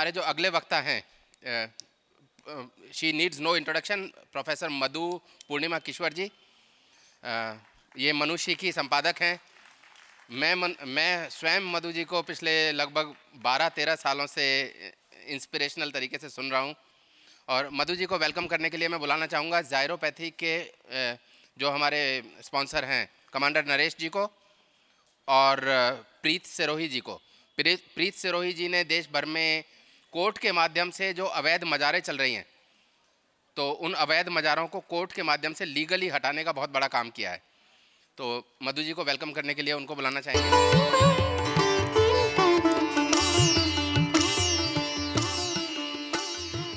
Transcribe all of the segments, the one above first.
हमारे जो अगले वक्ता हैं, she needs no introduction, professor Madhu Purnima Kishwar ji. ये मनुष्य की संपादक हैं। मैं स्वयं मधु जी को पिछले लगभग 12-13 सालों से इंस्पिरेशनल तरीके से सुन रहा हूँ, और मधु जी को वेलकम करने के लिए मैं बुलाना चाहूँगा ज़ायरोपैथी के जो हमारे स्पॉन्सर हैं, कमांडर नरेश जी को और प्रीत सिरोही जी को। प्रीत सिरोही जी ने देश भर में कोर्ट के माध्यम से जो अवैध मज़ारें चल रही हैं, तो उन अवैध मज़ारों को कोर्ट के माध्यम से लीगली हटाने का बहुत बड़ा काम किया है। तो मधु जी को वेलकम करने के लिए उनको बुलाना चाहेंगे।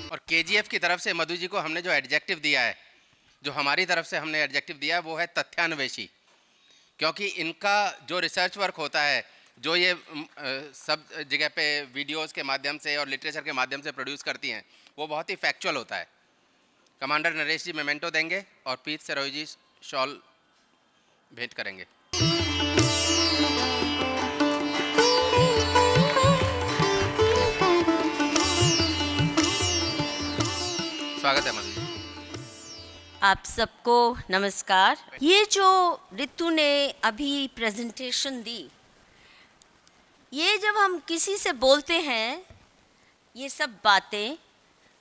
और केजीएफ की तरफ से मधु जी को हमने जो एडजेक्टिव दिया है, जो हमारी तरफ से हमने एडजेक्टिव दिया है, वो है तथ्यान्वेषी, क्योंकि इनका जो रिसर्च वर्क होता है, जो ये सब जगह पे वीडियोस के माध्यम से और लिटरेचर के माध्यम से प्रोड्यूस करती हैं, वो बहुत ही फैक्चुअल होता है। कमांडर नरेश जी मेमेंटो देंगे और प्रीत सिरोही जी शॉल भेंट करेंगे। स्वागत है मधु जी। आप सबको नमस्कार। ये जो रितु ने अभी प्रेजेंटेशन दी, ये जब हम किसी से बोलते हैं ये सब बातें,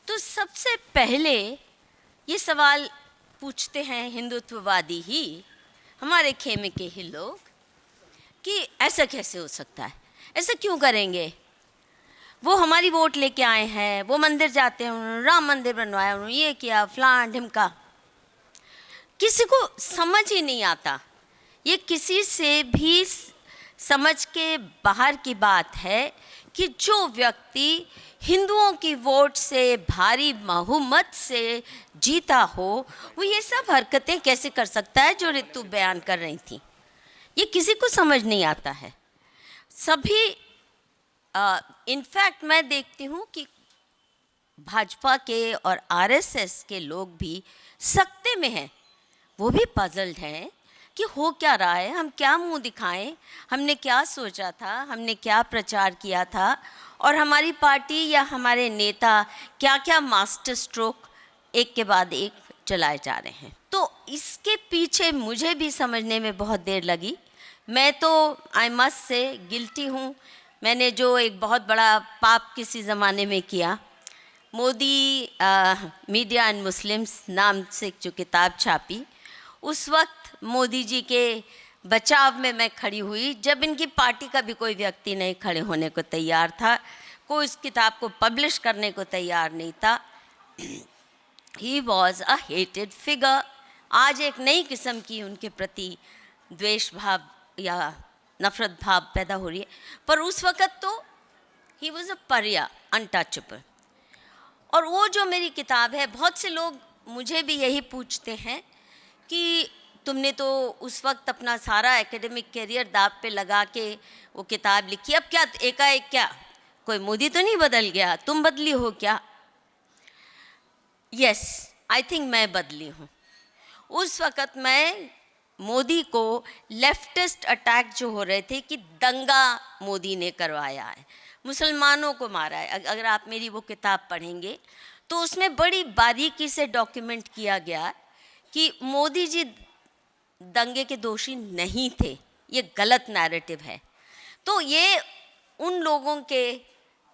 तो सबसे पहले ये सवाल पूछते हैं हिंदुत्ववादी ही, हमारे खेमे के ही लोग, कि ऐसा कैसे हो सकता है, ऐसा क्यों करेंगे। वो हमारी वोट लेके आए हैं, वो मंदिर जाते हैं, उन्होंने राम मंदिर बनवाया, उन्होंने ये किया, फलान ढिमका। किसी को समझ ही नहीं आता। ये किसी से भी समझ के बाहर की बात है कि जो व्यक्ति हिंदुओं की वोट से भारी बहुमत से जीता हो, वो ये सब हरकतें कैसे कर सकता है जो रितु बयान कर रही थी। ये किसी को समझ नहीं आता है। सभी इनफैक्ट मैं देखती हूँ कि भाजपा के और आरएसएस के लोग भी सकते में हैं, वो भी पजल्ड हैं कि हो क्या रहा है, हम क्या मुंह दिखाएं, हमने क्या सोचा था, हमने क्या प्रचार किया था, और हमारी पार्टी या हमारे नेता क्या क्या मास्टर स्ट्रोक एक के बाद एक चलाए जा रहे हैं। तो इसके पीछे मुझे भी समझने में बहुत देर लगी। मैं तो आई मस्ट से गिल्टी हूँ। मैंने जो एक बहुत बड़ा पाप किसी ज़माने में किया, मोदी मीडिया एंड मुस्लिम्स नाम से जो किताब छापी, उस वक्त मोदी जी के बचाव में मैं खड़ी हुई, जब इनकी पार्टी का भी कोई व्यक्ति नहीं खड़े होने को तैयार था, कोई इस किताब को पब्लिश करने को तैयार नहीं था। He was a hated figure. आज एक नई किस्म की उनके प्रति द्वेष भाव या नफरत भाव पैदा हो रही है, पर उस वक़्त तो he was a Pariya, untouchable. और वो जो मेरी किताब है, बहुत से लोग मुझे भी यही पूछते हैं कि तुमने तो उस वक्त अपना सारा एकेडमिक करियर दाव पे लगा के वो किताब लिखी, अब क्या एकाएक क्या कोई मोदी तो नहीं बदल गया, तुम बदली हो क्या? यस, आई थिंक मैं बदली हूँ। उस वक़्त मैं मोदी को लेफ्टिस्ट अटैक जो हो रहे थे कि दंगा मोदी ने करवाया है, मुसलमानों को मारा है, अगर आप मेरी वो किताब पढ़ेंगे तो उसमें बड़ी बारीकी से डॉक्यूमेंट किया गया कि मोदी जी दंगे के दोषी नहीं थे। ये गलत नैरेटिव है। तो ये उन लोगों के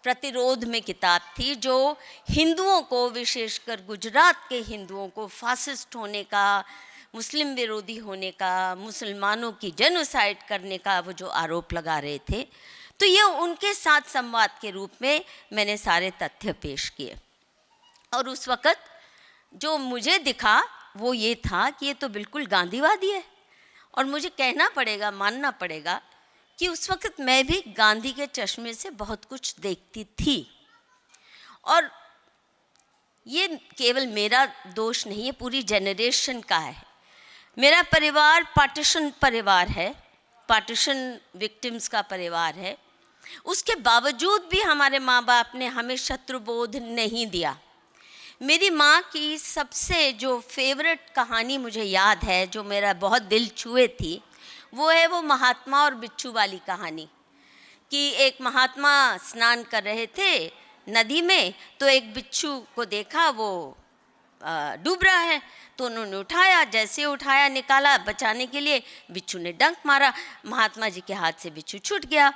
प्रतिरोध में किताब थी जो हिंदुओं को, विशेषकर गुजरात के हिंदुओं को फासिस्ट होने का, मुस्लिम विरोधी होने का, मुसलमानों की जेनोसाइड करने का वो जो आरोप लगा रहे थे। तो ये उनके साथ संवाद के रूप में मैंने सारे तथ्य पेश किए। और उस वक़्त जो मुझे दिखा वो ये था कि ये तो बिल्कुल गांधीवादी है। और मुझे कहना पड़ेगा, मानना पड़ेगा कि उस वक़्त मैं भी गांधी के चश्मे से बहुत कुछ देखती थी। और ये केवल मेरा दोष नहीं है, पूरी जनरेशन का है। मेरा परिवार पार्टीशन परिवार है, पार्टीशन विक्टिम्स का परिवार है। उसके बावजूद भी हमारे माँ बाप ने हमें शत्रुबोध नहीं दिया। मेरी माँ की सबसे जो फेवरेट कहानी मुझे याद है, जो मेरा बहुत दिल छुए थी, वो है वो महात्मा और बिच्छू वाली कहानी। कि एक महात्मा स्नान कर रहे थे नदी में तो एक बिच्छू को देखा वो डूब रहा है, तो उन्होंने उठाया, जैसे उठाया निकाला बचाने के लिए, बिच्छू ने डंक मारा, महात्मा जी के हाथ से बिच्छू छूट गया।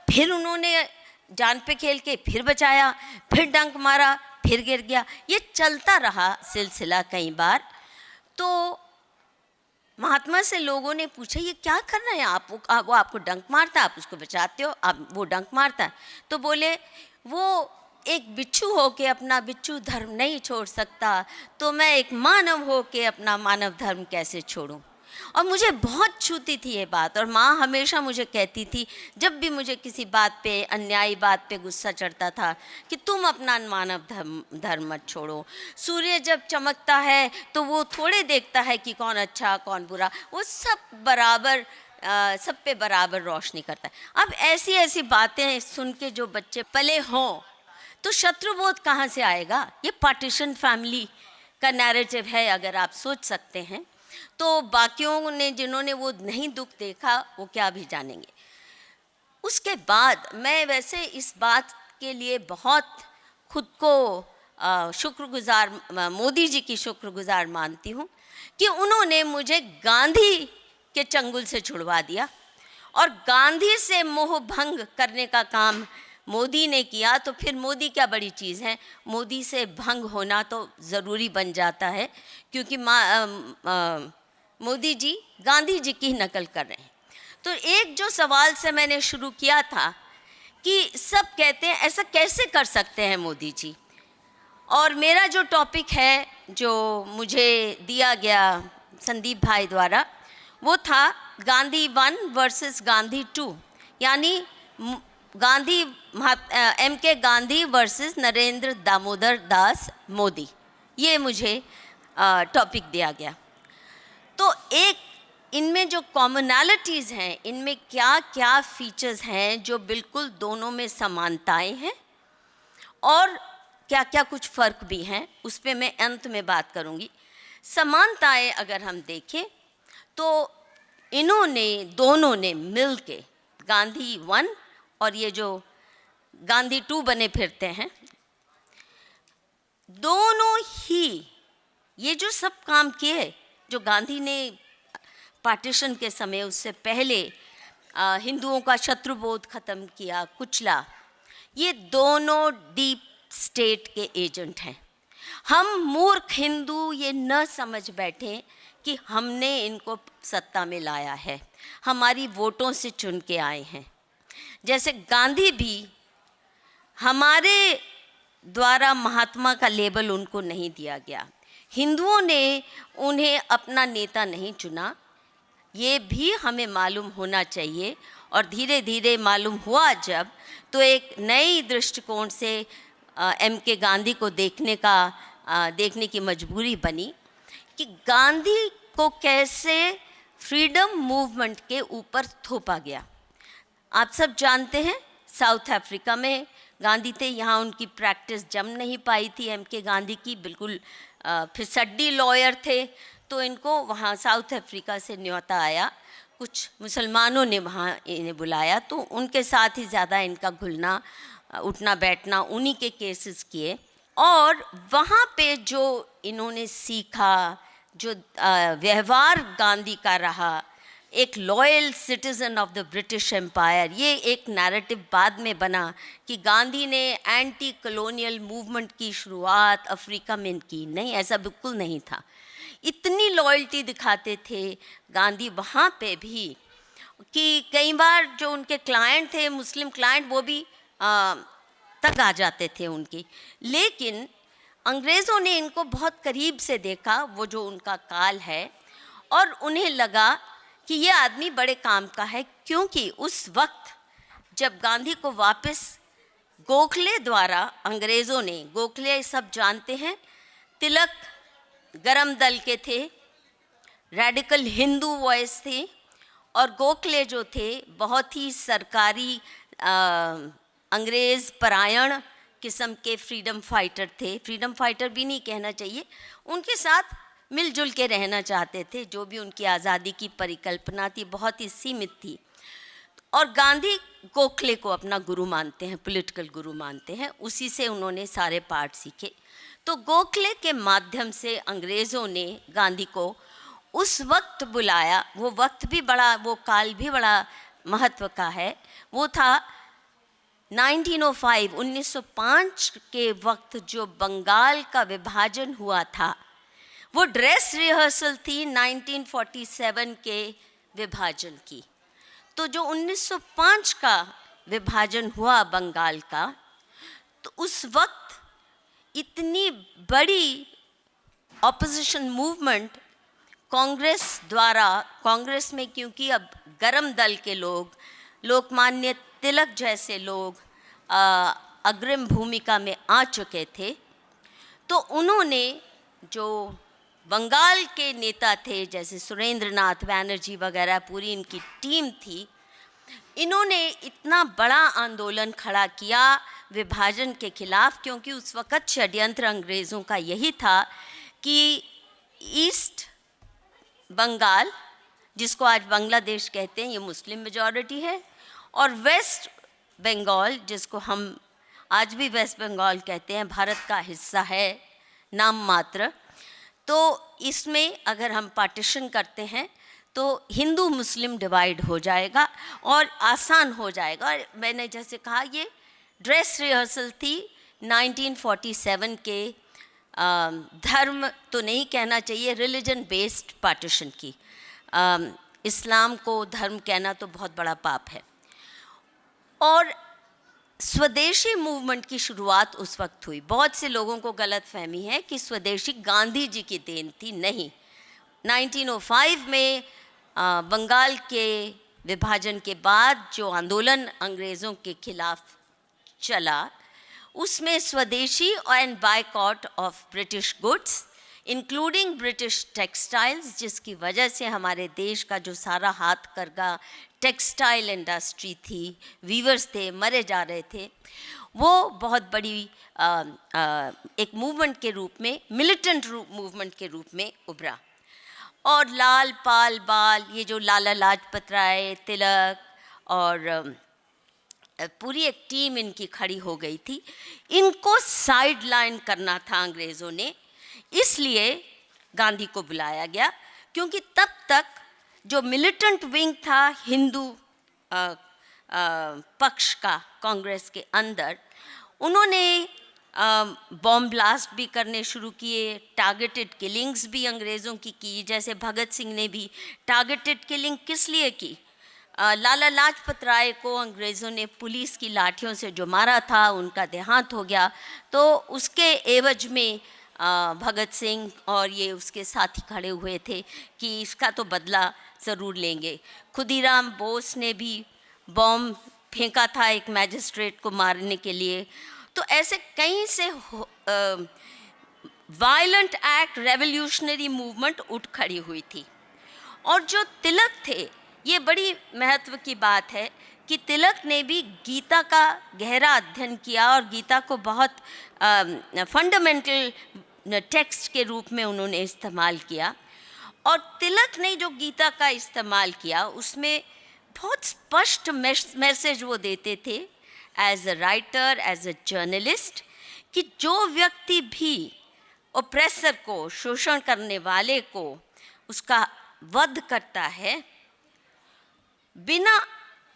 फिर उन्होंने जान पे खेल के फिर बचाया, फिर डंक मारा, फिर गिर गया। ये चलता रहा सिलसिला कई बार। तो महात्मा से लोगों ने पूछा ये क्या कर रहे हैं आप, वो आपको डंक मारता है, आप उसको बचाते हो, आप वो डंक मारता है। तो बोले वो एक बिच्छू हो के अपना बिच्छू धर्म नहीं छोड़ सकता, तो मैं एक मानव हो के अपना मानव धर्म कैसे छोड़ूं। और मुझे बहुत छूती थी ये बात, और माँ हमेशा मुझे कहती थी, जब भी मुझे किसी बात पे, अन्यायी बात पे गुस्सा चढ़ता था, कि तुम अपना मानव धर्म मत छोड़ो। सूर्य जब चमकता है तो वो थोड़े देखता है कि कौन अच्छा कौन बुरा, वो सब बराबर सब पे बराबर रोशनी करता है। अब ऐसी ऐसी बातें सुन के जो बच्चे पले हों तो शत्रुबोध कहाँ से आएगा। ये पार्टीशन फैमिली का नैरेटिव है, अगर आप सोच सकते हैं। तो बाकियों ने, जिन्होंने वो नहीं दुख देखा, वो क्या भी जानेंगे। उसके बाद मैं वैसे इस बात के लिए बहुत खुद को शुक्रगुजार, मोदी जी की शुक्रगुजार मानती हूँ कि उन्होंने मुझे गांधी के चंगुल से छुड़वा दिया, और गांधी से मोह भंग करने का काम मोदी ने किया। तो फिर मोदी क्या बड़ी चीज़ है, मोदी से भंग होना तो ज़रूरी बन जाता है, क्योंकि मोदी जी गांधी जी की नकल कर रहे हैं। तो एक जो सवाल से मैंने शुरू किया था कि सब कहते हैं ऐसा कैसे कर सकते हैं मोदी जी, और मेरा जो टॉपिक है जो मुझे दिया गया संदीप भाई द्वारा, वो था गांधी 1 वर्सेस गांधी 2, यानी गांधी MK गांधी वर्सेस नरेंद्र दामोदर दास मोदी। ये मुझे टॉपिक दिया गया। तो एक इनमें जो कॉमनैलिटीज़ हैं, इनमें क्या क्या फीचर्स हैं जो बिल्कुल दोनों में समानताएं हैं, और क्या क्या कुछ फ़र्क भी हैं, उस पर मैं अंत में बात करूँगी। समानताएं अगर हम देखें तो इन्होंने दोनों ने मिल के, गांधी 1 और ये जो गांधी 2 बने फिरते हैं, दोनों ही ये जो सब काम किए जो गांधी ने पार्टीशन के समय, उससे पहले हिंदुओं का शत्रुबोध ख़त्म किया, कुचला, ये दोनों डीप स्टेट के एजेंट हैं। हम मूर्ख हिंदू ये न समझ बैठे कि हमने इनको सत्ता में लाया है, हमारी वोटों से चुन के आए हैं। जैसे गांधी भी हमारे द्वारा महात्मा का लेबल उनको नहीं दिया गया, हिंदुओं ने उन्हें अपना नेता नहीं चुना, ये भी हमें मालूम होना चाहिए। और धीरे धीरे मालूम हुआ जब, तो एक नई दृष्टिकोण से MK गांधी को देखने की मजबूरी बनी कि गांधी को कैसे फ्रीडम मूवमेंट के ऊपर थोपा गया। आप सब जानते हैं साउथ अफ्रीका में गांधी थे, यहाँ उनकी प्रैक्टिस जम नहीं पाई थी MK गांधी की, बिल्कुल फिसड्डी लॉयर थे। तो इनको वहाँ साउथ अफ्रीका से न्योता आया, कुछ मुसलमानों ने वहाँ इन्हें बुलाया, तो उनके साथ ही ज़्यादा इनका घुलना उठना बैठना, उन्हीं के केसेस किए। और वहाँ पे जो इन्होंने सीखा, जो व्यवहार गांधी का रहा, एक loyal citizen of the British empire, ये एक नैरेटिव बाद में बना कि गांधी ने एंटी कॉलोनियल मूवमेंट की शुरुआत अफ्रीका में की। नहीं, ऐसा बिल्कुल नहीं था। इतनी लॉयल्टी दिखाते थे गांधी वहाँ पे भी कि कई बार जो उनके क्लाइंट थे, मुस्लिम क्लाइंट, वो भी तक आ जाते थे उनकी। लेकिन अंग्रेज़ों ने इनको बहुत करीब से देखा, वो जो उनका काल है, और उन्हें लगा कि ये आदमी बड़े काम का है, क्योंकि उस वक्त जब गांधी को वापस गोखले द्वारा अंग्रेज़ों ने, गोखले सब जानते हैं, तिलक गरम दल के थे, रेडिकल हिंदू वॉइस थे, और गोखले जो थे बहुत ही सरकारी अंग्रेज़ परायण किस्म के फ्रीडम फाइटर थे। फ्रीडम फाइटर भी नहीं कहना चाहिए, उनके साथ मिलजुल के रहना चाहते थे। जो भी उनकी आज़ादी की परिकल्पना थी बहुत ही सीमित थी। और गांधी गोखले को अपना गुरु मानते हैं, पॉलिटिकल गुरु मानते हैं, उसी से उन्होंने सारे पाठ सीखे। तो गोखले के माध्यम से अंग्रेज़ों ने गांधी को उस वक्त बुलाया, वो वक्त भी बड़ा, वो काल भी बड़ा महत्व का है। वो था 1905 के वक्त जो बंगाल का विभाजन हुआ था, वो ड्रेस रिहर्सल थी 1947 के विभाजन की। तो जो 1905 का विभाजन हुआ बंगाल का, तो उस वक्त इतनी बड़ी ऑपोजिशन मूवमेंट कांग्रेस द्वारा, कांग्रेस में क्योंकि अब गरम दल के लोग, लोकमान्य तिलक जैसे लोग अग्रिम भूमिका में आ चुके थे, तो उन्होंने जो बंगाल के नेता थे जैसे सुरेंद्रनाथ बैनर्जी वगैरह, पूरी इनकी टीम थी, इन्होंने इतना बड़ा आंदोलन खड़ा किया विभाजन के खिलाफ, क्योंकि उस वक़्त षड्यंत्र अंग्रेज़ों का यही था कि ईस्ट बंगाल, जिसको आज बांग्लादेश कहते हैं, ये मुस्लिम मेजॉरिटी है, और वेस्ट बंगाल, जिसको हम आज भी वेस्ट बंगाल कहते हैं, भारत का हिस्सा है नाम मात्र। तो इसमें अगर हम पार्टीशन करते हैं तो हिंदू मुस्लिम डिवाइड हो जाएगा और आसान हो जाएगा। और मैंने जैसे कहा, ये ड्रेस रिहर्सल थी 1947 के धर्म तो नहीं कहना चाहिए, रिलीजन बेस्ड पार्टीशन की। इस्लाम को धर्म कहना तो बहुत बड़ा पाप है। और स्वदेशी मूवमेंट की शुरुआत उस वक्त हुई। बहुत से लोगों को गलत फहमी है कि स्वदेशी गांधी जी की देन थी, नहीं। 1905 में बंगाल के विभाजन के बाद जो आंदोलन अंग्रेज़ों के खिलाफ चला, उसमें स्वदेशी and boycott of British goods including British textiles, जिसकी वजह से हमारे देश का जो सारा हाथ करगा टेक्सटाइल इंडस्ट्री थी, वीवर्स थे, मरे जा रहे थे, वो बहुत बड़ी एक मूवमेंट के रूप में, मिलिटेंट मूवमेंट के रूप में उभरा। और लाल पाल बाल, ये जो लाला लाजपत राय, तिलक और पूरी एक टीम इनकी खड़ी हो गई थी, इनको साइड लाइन करना था अंग्रेज़ों ने, इसलिए गांधी को बुलाया गया। क्योंकि तब तक जो मिलिटेंट विंग था हिंदू पक्ष का कांग्रेस के अंदर, उन्होंने बॉम्ब ब्लास्ट भी करने शुरू किए, टारगेटेड किलिंग्स भी अंग्रेज़ों की। जैसे भगत सिंह ने भी टारगेटेड किलिंग किस लिए की? लाला लाजपत राय को अंग्रेज़ों ने पुलिस की लाठियों से जो मारा था, उनका देहांत हो गया, तो उसके एवज में भगत सिंह और ये उसके साथी खड़े हुए थे कि इसका तो बदला ज़रूर लेंगे। खुदीराम बोस ने भी बॉम्ब फेंका था एक मैजिस्ट्रेट को मारने के लिए। तो ऐसे कई से वायलेंट एक्ट, रेवोल्यूशनरी मूवमेंट उठ खड़ी हुई थी। और जो तिलक थे, ये बड़ी महत्व की बात है कि तिलक ने भी गीता का गहरा अध्ययन किया और गीता को बहुत फंडामेंटल टेक्स्ट के रूप में उन्होंने इस्तेमाल किया। और तिलक ने जो गीता का इस्तेमाल किया, उसमें बहुत स्पष्ट मैसेज वो देते थे as a writer, as a journalist, कि जो व्यक्ति भी ओप्रेसर को, शोषण करने वाले को, उसका वध करता है बिना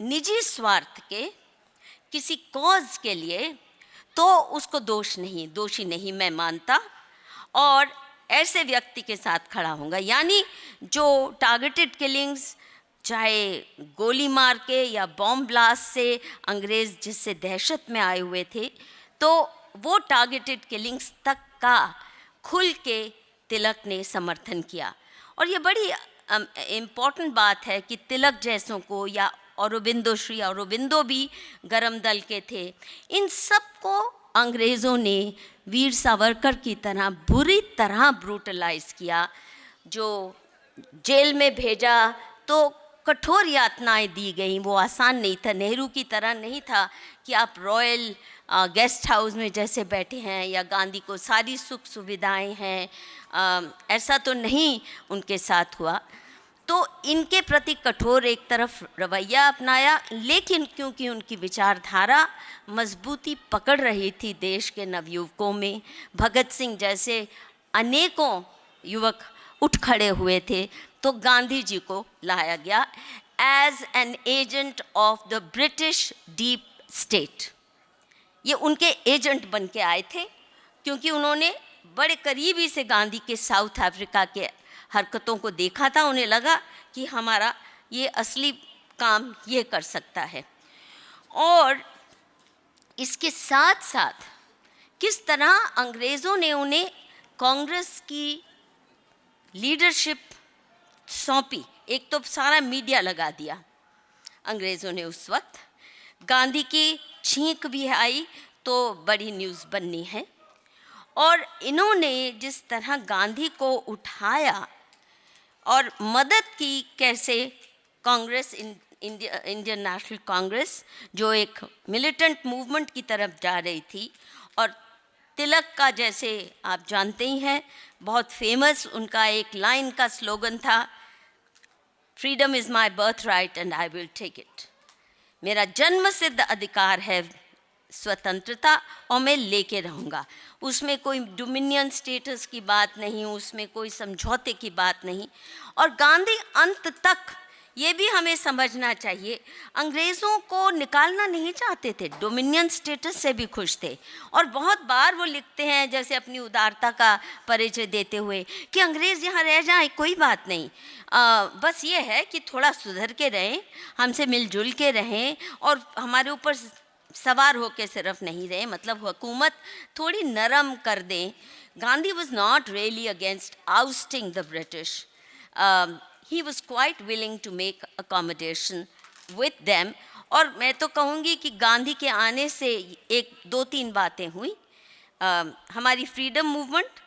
निजी स्वार्थ के, किसी कॉज के लिए, तो उसको दोषी नहीं मैं मानता, और ऐसे व्यक्ति के साथ खड़ा होऊंगा। यानी जो टारगेटेड किलिंग्स, चाहे गोली मार के या बॉम्ब ब्लास्ट से अंग्रेज़ जिससे दहशत में आए हुए थे, तो वो टारगेटेड किलिंग्स तक का खुल के तिलक ने समर्थन किया। और ये बड़ी इम्पॉर्टेंट बात है कि तिलक जैसों को, या औरोबिंदो, श्री औरोबिंदो भी गरम दल के थे, इन सब को अंग्रेज़ों ने वीर सावरकर की तरह बुरी तरह ब्रूटलाइज किया। जो जेल में भेजा तो कठोर यातनाएं दी गई, वो आसान नहीं था। नेहरू की तरह नहीं था कि आप रॉयल गेस्ट हाउस में जैसे बैठे हैं, या गांधी को सारी सुख सुविधाएं हैं, ऐसा तो नहीं उनके साथ हुआ। तो तो इनके प्रति कठोर एक तरफ रवैया अपनाया, लेकिन क्योंकि उनकी विचारधारा मजबूती पकड़ रही थी देश के नवयुवकों में, भगत सिंह जैसे अनेकों युवक उठ खड़े हुए थे, तो गांधी जी को लाया गया as an agent of the British deep state. ये उनके एजेंट बन के आए थे, क्योंकि उन्होंने बड़े करीबी से गांधी के साउथ अफ्रीका के हरकतों को देखा था। उन्हें लगा कि हमारा ये असली काम ये कर सकता है। और इसके साथ साथ किस तरह अंग्रेज़ों ने उन्हें कांग्रेस की लीडरशिप सौंपी। एक तो सारा मीडिया लगा दिया अंग्रेज़ों ने उस वक्त, गांधी की छींक भी आई तो बड़ी न्यूज़ बननी है। और इन्होंने जिस तरह गांधी को उठाया और मदद की, कैसे कांग्रेस इंडियन नेशनल कांग्रेस जो एक मिलिटेंट मूवमेंट की तरफ जा रही थी, और तिलक का जैसे आप जानते ही हैं बहुत फेमस उनका एक लाइन का स्लोगन था, freedom is my birth right and I will take it. मेरा जन्म सिद्ध अधिकार है स्वतंत्रता और मैं लेके रहूँगा। उसमें कोई डोमिनियन स्टेटस की बात नहीं, उसमें कोई समझौते की बात नहीं। और गांधी अंत तक ये भी हमें समझना चाहिए, अंग्रेज़ों को निकालना नहीं चाहते थे, डोमिनियन स्टेटस से भी खुश थे। और बहुत बार वो लिखते हैं, जैसे अपनी उदारता का परिचय देते हुए, कि अंग्रेज़ यहाँ रह जाए कोई बात नहीं, बस ये है कि थोड़ा सुधर के रहें, हमसे मिलजुल के रहें और हमारे ऊपर सवार होके सिर्फ नहीं रहे, मतलब हुकूमत थोड़ी नरम कर दें। Gandhi was not really against ousting the British, he was quite willing to make accommodation with them। और मैं तो कहूँगी कि गांधी के आने से एक दो तीन बातें हुई। हमारी फ्रीडम मूवमेंट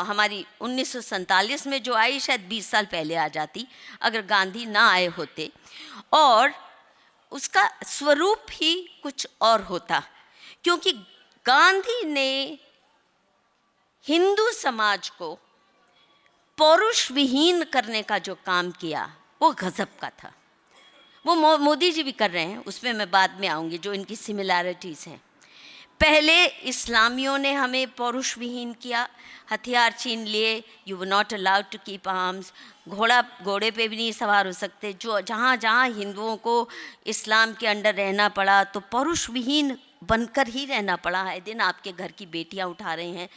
हमारी 1947 में जो आई, शायद 20 साल पहले आ जाती अगर गांधी ना आए होते, और उसका स्वरूप ही कुछ और होता, क्योंकि गांधी ने हिंदू समाज को पौरुष विहीन करने का जो काम किया वो गजब का था। वो मोदी जी भी कर रहे हैं, उसमें मैं बाद में आऊँगी, जो इनकी सिमिलैरिटीज़ हैं। पहले इस्लामियों ने हमें पौरुष विहीन किया, हथियार छीन लिए, you were not allowed to keep arms, घोड़े पे भी नहीं सवार हो सकते। जो जहाँ जहाँ हिंदुओं को इस्लाम के अंडर रहना पड़ा तो पौरुष विहीन बनकर ही रहना पड़ा है। दिन आपके घर की बेटियाँ उठा रहे हैं।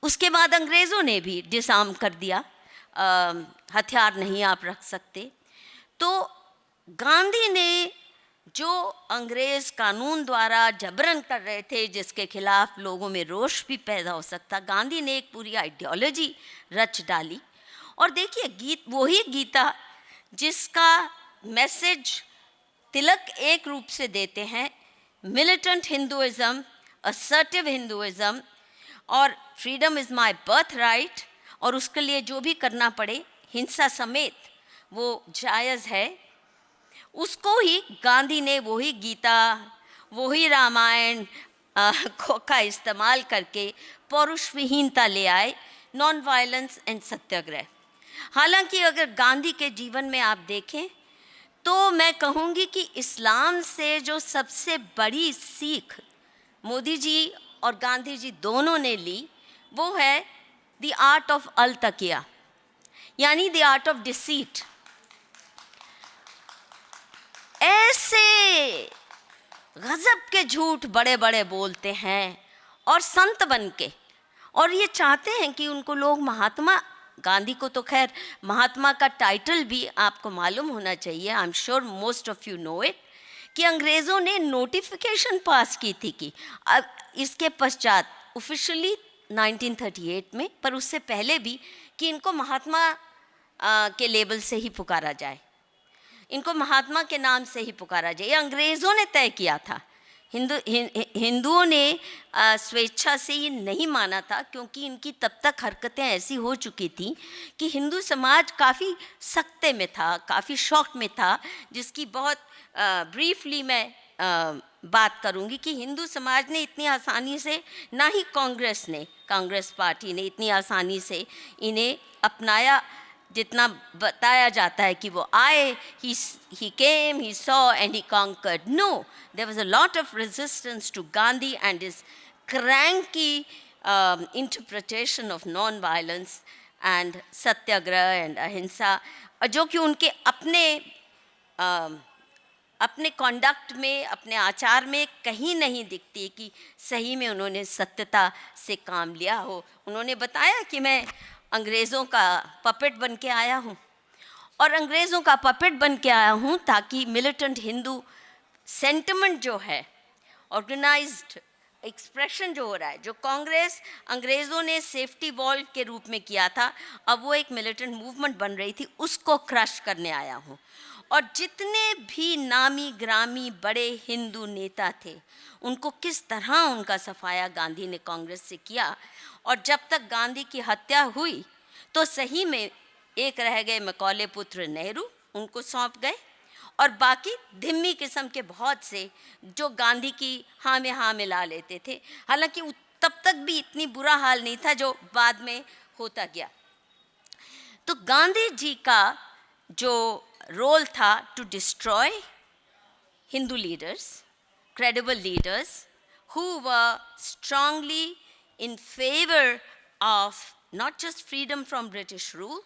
उसके बाद अंग्रेज़ों ने भी डिसआर्म कर दिया, हथियार नहीं आप रख सकते। तो गांधी ने जो अंग्रेज़ कानून द्वारा जबरन कर रहे थे, जिसके खिलाफ लोगों में रोष भी पैदा हो सकता, गांधी ने एक पूरी आइडियोलॉजी रच डाली। और देखिए वही गीता जिसका मैसेज तिलक एक रूप से देते हैं, मिलिटेंट हिंदुइज़्म, असर्टिव हिंदुइज़्म और freedom is my birth right, और उसके लिए जो भी करना पड़े हिंसा समेत वो जायज़ है, उसको ही गांधी ने वही गीता, वही रामायण का इस्तेमाल करके पौरुष विहीनता ले आए, नॉन वायलेंस एंड सत्याग्रह। हालांकि अगर गांधी के जीवन में आप देखें तो मैं कहूँगी कि इस्लाम से जो सबसे बड़ी सीख मोदी जी और गांधी जी दोनों ने ली, वो है द आर्ट ऑफ अल तकिया, यानी द आर्ट ऑफ डिसीट। ऐसे गजब के झूठ बड़े बड़े बोलते हैं और संत बन के, और ये चाहते हैं कि उनको लोग महात्मा, गांधी को तो खैर महात्मा का टाइटल भी आपको मालूम होना चाहिए, I am sure most of you know it, कि अंग्रेज़ों ने नोटिफिकेशन पास की थी कि अब इसके पश्चात ऑफिशियली 1938 में, पर उससे पहले भी, कि इनको महात्मा के लेबल से ही पुकारा जाए, इनको महात्मा के नाम से ही पुकारा जाए। ये अंग्रेज़ों ने तय किया था, हिंदुओं ने स्वेच्छा से ये नहीं माना था, क्योंकि इनकी तब तक हरकतें ऐसी हो चुकी थी कि हिंदू समाज काफ़ी सख्ते में था, काफ़ी शौक में था, जिसकी बहुत ब्रीफली मैं बात करूंगी कि हिंदू समाज ने इतनी आसानी से, ना ही कांग्रेस पार्टी ने इतनी आसानी से इन्हें अपनाया, जितना बताया जाता है कि वो आए, he came, he saw and he conquered. No, there was a lot of resistance to Gandhi and his cranky interpretation of non-violence and satyagraha and ahimsa, जो कि उनके अपने कॉन्डक्ट में, अपने आचार में कहीं नहीं दिखती है कि सही में उन्होंने सत्यता से काम लिया हो। उन्होंने बताया कि मैं अंग्रेज़ों का पपेट बन के आया हूँ, और अंग्रेज़ों का पपेट बन के आया हूँ ताकि मिलिटेंट हिंदू सेंटिमेंट जो है, ऑर्गेनाइज्ड एक्सप्रेशन जो हो रहा है, जो कांग्रेस अंग्रेज़ों ने सेफ्टी वॉल्व के रूप में किया था, अब वो एक मिलिटेंट मूवमेंट बन रही थी, उसको क्रश करने आया हूँ। और जितने भी नामी ग्रामी बड़े हिंदू नेता थे, उनको किस तरह उनका सफाया गांधी ने कांग्रेस से किया। और जब तक गांधी की हत्या हुई तो सही में एक रह गए मैकॉले पुत्र नेहरू, उनको सौंप गए, और बाकी धिम्मी किस्म के बहुत से जो गांधी की हाँ में हाँ मिला लेते थे। हालांकि तब तक भी इतनी बुरा हाल नहीं था जो बाद में होता गया। तो गांधी जी का जो रोल था to destroy Hindu leaders, credible leaders who were strongly in favor of not just freedom from British rule,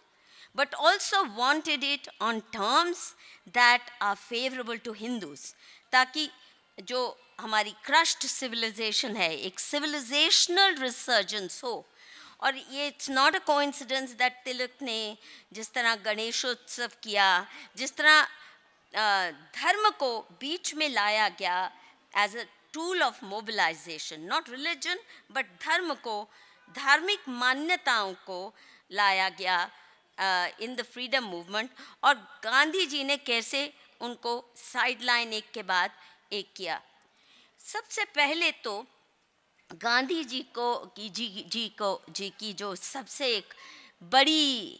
but also wanted it on terms that are favorable to Hindus, ताकि जो हमारी क्रश्ड सिविलाइजेशन है, एक civilisational resurgence हो। और ये it's not a coincidence that Tilak ने जिस तरह गणेशोत्सव किया, जिस तरह धर्म को बीच में लाया गया as a tool of mobilization, not religion but धर्म को, धार्मिक मान्यताओं को लाया गया इन द फ्रीडम मूवमेंट। और गांधी जी ने कैसे उनको साइडलाइन एक के बाद एक किया। सबसे पहले तो गांधी जी की जो सबसे एक बड़ी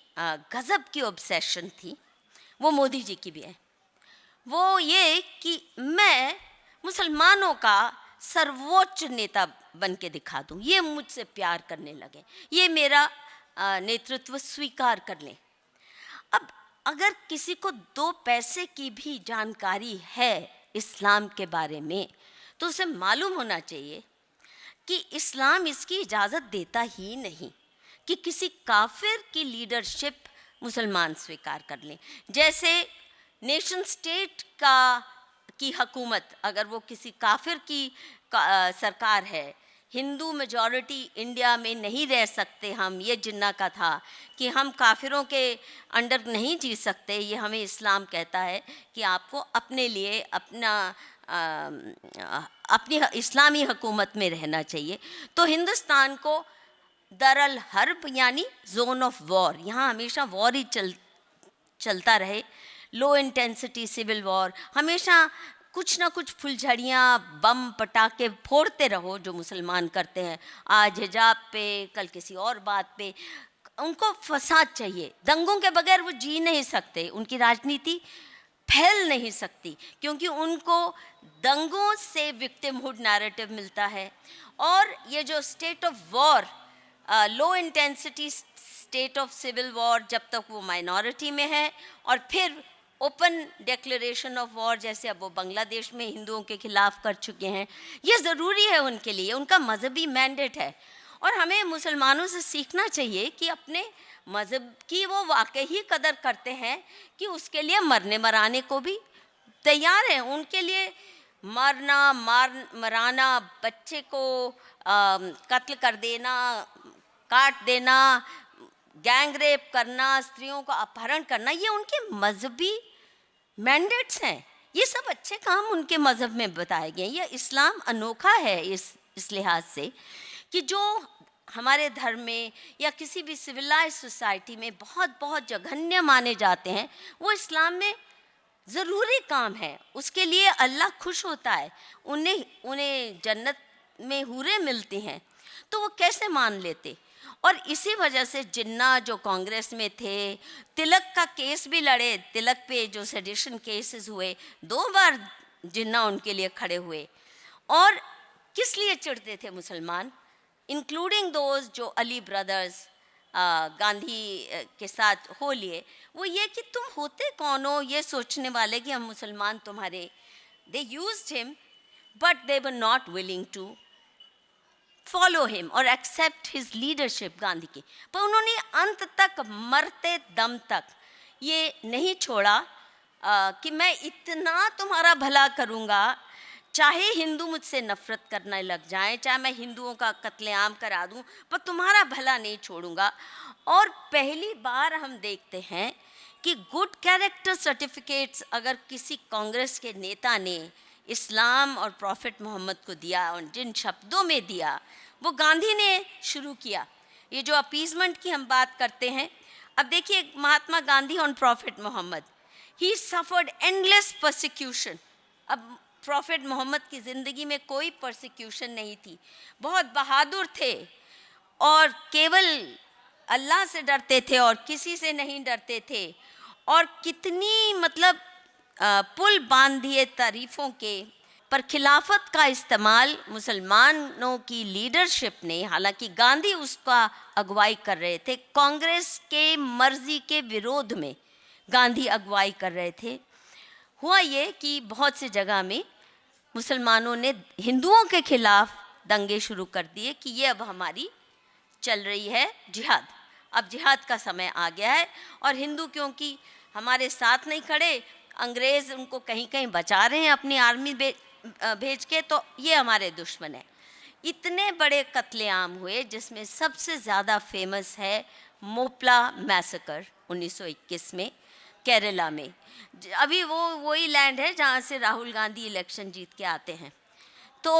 गजब की ऑब्सेशन थी, वो मोदी जी की भी है। वो ये कि मैं मुसलमानों का सर्वोच्च नेता बन के दिखा दूं, ये मुझसे प्यार करने लगे, ये मेरा नेतृत्व स्वीकार कर लें। अब अगर किसी को 2 पैसे की भी जानकारी है इस्लाम के बारे में, तो उसे मालूम होना चाहिए कि इस्लाम इसकी इजाज़त देता ही नहीं कि किसी काफिर की लीडरशिप मुसलमान स्वीकार कर लें। जैसे नेशन स्टेट की हुकूमत, अगर वो किसी काफिर की सरकार है, हिंदू मेजॉरिटी इंडिया में नहीं रह सकते हम, ये जिन्ना का था कि हम काफिरों के अंडर नहीं जी सकते, ये हमें इस्लाम कहता है कि आपको अपने लिए अपनी इस्लामी हुकूमत में रहना चाहिए। तो हिंदुस्तान को दरअल हर्ब यानी जोन ऑफ वॉर, यहाँ हमेशा वॉर ही चलता रहे, लो इंटेंसिटी सिविल वॉर, हमेशा कुछ ना कुछ फुलझड़ियाँ बम पटाखे फोड़ते रहो जो मुसलमान करते हैं, आज हिजाब पे, कल किसी और बात पे। उनको फसाद चाहिए, दंगों के बगैर वो जी नहीं सकते, उनकी राजनीति फैल नहीं सकती, क्योंकि उनको दंगों से विक्टिमहुड नैरेटिव मिलता है। और ये जो state of war, low intensity state of civil war, जब तक वो माइनॉरिटी में है, और फिर ओपन डिक्लेरेशन ऑफ वॉर जैसे अब वो बांग्लादेश में हिंदुओं के खिलाफ कर चुके हैं, ये ज़रूरी है उनके लिए, उनका मजहबी मैंडेट है। और हमें मुसलमानों से सीखना चाहिए कि अपने मज़हब की वो वाकई ही कदर करते हैं कि उसके लिए मरने मराने को भी तैयार हैं। उनके लिए मराना, बच्चे को कत्ल कर देना, काट देना, गैंग रेप करना, स्त्रियों का अपहरण करना, ये उनके मजहबी मैंडेट्स हैं। ये सब अच्छे काम उनके मज़हब में बताए गए। ये इस्लाम अनोखा है इस लिहाज से कि जो हमारे धर्म में या किसी भी सिविलाइज सोसाइटी में बहुत बहुत जघन्य माने जाते हैं, वो इस्लाम में ज़रूरी काम है। उसके लिए अल्लाह खुश होता है, उन्हें जन्नत में हूरें मिलती हैं, तो वो कैसे मान लेते। और इसी वजह से जिन्ना जो कांग्रेस में थे, तिलक का केस भी लड़े, तिलक पे जो सेडिशन केसेस हुए, 2 बार जिन्ना उनके लिए खड़े हुए। और किस लिए चिढ़ते थे मुसलमान, इंक्लूडिंग दोज जो अली ब्रदर्स, गांधी के साथ हो लिए, वो ये कि तुम होते कौन हो ये सोचने वाले कि हम मुसलमान तुम्हारे, they used him but they were not willing to follow him और एक्सेप्ट हिज लीडरशिप गांधी की। पर उन्होंने अंत तक, मरते दम तक ये नहीं छोड़ा कि मैं इतना तुम्हारा भला करूँगा, चाहे हिंदू मुझसे नफरत करने लग जाएं, चाहे मैं हिंदुओं का कत्लेआम करा दूं, पर तुम्हारा भला नहीं छोड़ूंगा। और पहली बार हम देखते हैं कि गुड कैरेक्टर सर्टिफिकेट्स अगर किसी कांग्रेस के नेता ने इस्लाम और प्रॉफिट मोहम्मद को दिया और जिन शब्दों में दिया, वो गांधी ने शुरू किया। ये जो अपीजमेंट की हम बात करते हैं, अब देखिए महात्मा गांधी और prophet Muhammad, he suffered endless persecution. अब प्रॉफिट मोहम्मद की ज़िंदगी में कोई परसिक्यूशन नहीं थी, बहुत बहादुर थे और केवल अल्लाह से डरते थे और किसी से नहीं डरते थे। और कितनी मतलब पुल बांध दिए तारीफ़ों के, पर खिलाफत का इस्तेमाल मुसलमानों की लीडरशिप ने, हालांकि गांधी उसका अगुवाई कर रहे थे, कांग्रेस के मर्जी के विरोध में गांधी अगुवाई कर रहे थे। हुआ ये कि बहुत सी जगह में मुसलमानों ने हिंदुओं के खिलाफ दंगे शुरू कर दिए कि ये अब हमारी चल रही है जिहाद, अब जिहाद का समय आ गया है। और हिंदू क्योंकि हमारे साथ नहीं खड़े, अंग्रेज़ उनको कहीं कहीं बचा रहे हैं अपनी आर्मी भेज के, तो ये हमारे दुश्मन है। इतने बड़े कत्लेआम हुए जिसमें सबसे ज़्यादा फेमस है मोपला मैसेकर 1921 में केरला में। अभी वो वही लैंड है जहाँ से राहुल गांधी इलेक्शन जीत के आते हैं। तो